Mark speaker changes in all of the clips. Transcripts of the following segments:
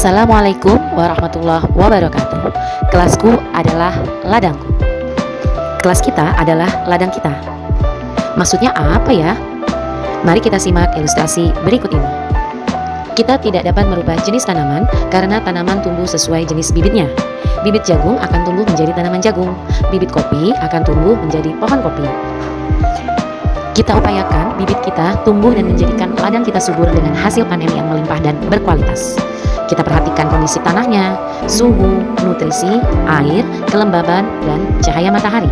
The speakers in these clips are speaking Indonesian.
Speaker 1: Assalamualaikum warahmatullahi wabarakatuh. Kelasku adalah ladangku. Kelas kita adalah ladang kita. Maksudnya apa ya? Mari kita simak ilustrasi berikut ini. Kita tidak dapat merubah jenis tanaman karena tanaman tumbuh sesuai jenis bibitnya. Bibit jagung akan tumbuh menjadi tanaman jagung. Bibit kopi akan tumbuh menjadi pohon kopi. Kita upayakan bibit kita tumbuh dan menjadikan ladang kita subur dengan hasil panen yang melimpah dan berkualitas. Kita perhatikan kondisi tanahnya, suhu, nutrisi, air, kelembaban, dan cahaya matahari.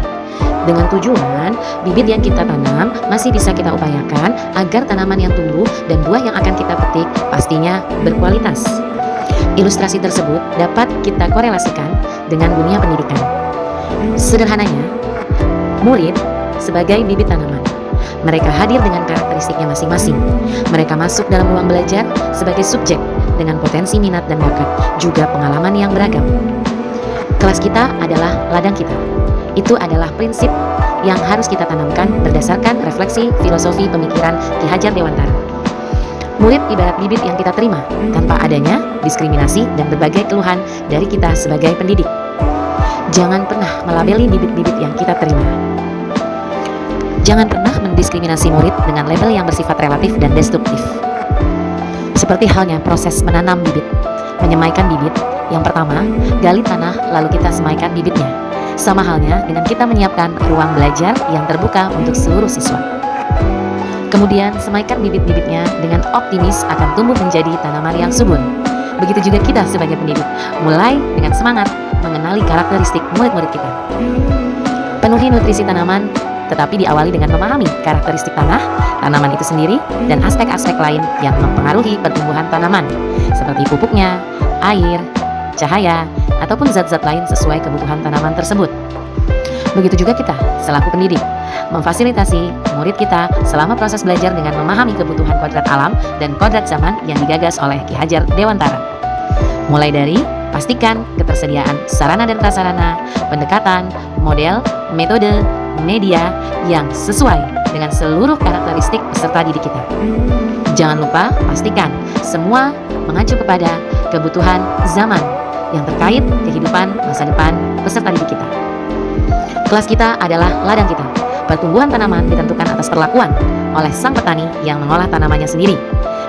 Speaker 1: Dengan tujuan, bibit yang kita tanam masih bisa kita upayakan agar tanaman yang tumbuh dan buah yang akan kita petik pastinya berkualitas. Ilustrasi tersebut dapat kita korelasikan dengan dunia pendidikan. Sederhananya, murid sebagai bibit tanaman. Mereka hadir dengan karakteristiknya masing-masing. Mereka masuk dalam ruang belajar sebagai subjek dengan potensi minat dan bakat, juga pengalaman yang beragam. Kelas kita adalah ladang kita. Itu adalah prinsip yang harus kita tanamkan berdasarkan refleksi filosofi pemikiran Ki Hajar Dewantara. Murid ibarat bibit yang kita terima, tanpa adanya diskriminasi dan berbagai keluhan dari kita sebagai pendidik. Jangan pernah melabeli bibit-bibit yang kita terima. Jangan pernah mendiskriminasi murid dengan label yang bersifat relatif dan destruktif. Seperti halnya proses menanam bibit, menyemaikan bibit. Yang pertama, gali tanah lalu kita semaikan bibitnya. Sama halnya dengan kita menyiapkan ruang belajar yang terbuka untuk seluruh siswa. Kemudian, semaikan bibit-bibitnya dengan optimis akan tumbuh menjadi tanaman yang subur. Begitu juga kita sebagai pendidik, mulai dengan semangat mengenali karakteristik murid-murid kita. Penuhi nutrisi tanaman, tetapi diawali dengan memahami karakteristik tanah, tanaman itu sendiri, dan aspek-aspek lain yang mempengaruhi pertumbuhan tanaman, seperti pupuknya, air, cahaya, ataupun zat-zat lain sesuai kebutuhan tanaman tersebut. Begitu juga kita, selaku pendidik, memfasilitasi murid kita selama proses belajar dengan memahami kebutuhan kodrat alam dan kodrat zaman yang digagas oleh Ki Hajar Dewantara. Mulai dari pastikan ketersediaan sarana dan prasarana, pendekatan, model, metode, media yang sesuai dengan seluruh karakteristik peserta didik kita. Jangan lupa pastikan semua mengacu kepada kebutuhan zaman yang terkait kehidupan masa depan peserta didik kita. Kelas kita adalah ladang kita. Pertumbuhan tanaman ditentukan atas perlakuan oleh sang petani yang mengolah tanamannya sendiri.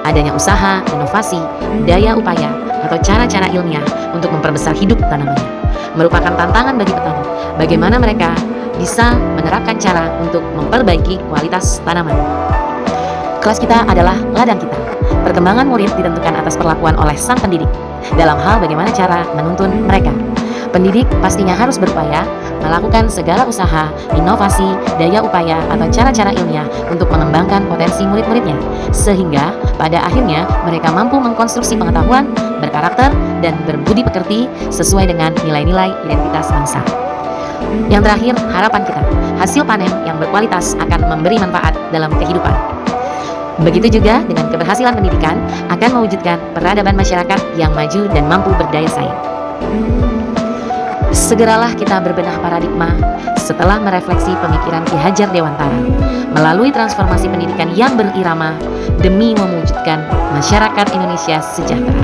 Speaker 1: Adanya usaha, inovasi, daya upaya, atau cara-cara ilmiah untuk memperbesar hidup tanamannya merupakan tantangan bagi petani. Bagaimana mereka bisa menerapkan cara untuk memperbaiki kualitas tanaman. Kelas kita adalah ladang kita. Perkembangan murid ditentukan atas perlakuan oleh sang pendidik dalam hal bagaimana cara menuntun mereka. Pendidik pastinya harus berupaya melakukan segala usaha, inovasi, daya upaya, atau cara-cara ilmiah untuk mengembangkan potensi murid-muridnya, sehingga pada akhirnya mereka mampu mengkonstruksi pengetahuan, berkarakter, dan berbudi pekerti sesuai dengan nilai-nilai identitas bangsa. Yang terakhir, harapan kita, hasil panen yang berkualitas akan memberi manfaat dalam kehidupan. Begitu juga dengan keberhasilan pendidikan akan mewujudkan peradaban masyarakat yang maju dan mampu berdaya saing. Segeralah kita berbenah paradigma setelah merefleksi pemikiran Ki Hajar Dewantara melalui transformasi pendidikan yang berirama demi mewujudkan masyarakat Indonesia sejahtera.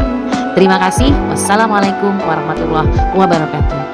Speaker 1: Terima kasih. Wassalamualaikum warahmatullahi wabarakatuh.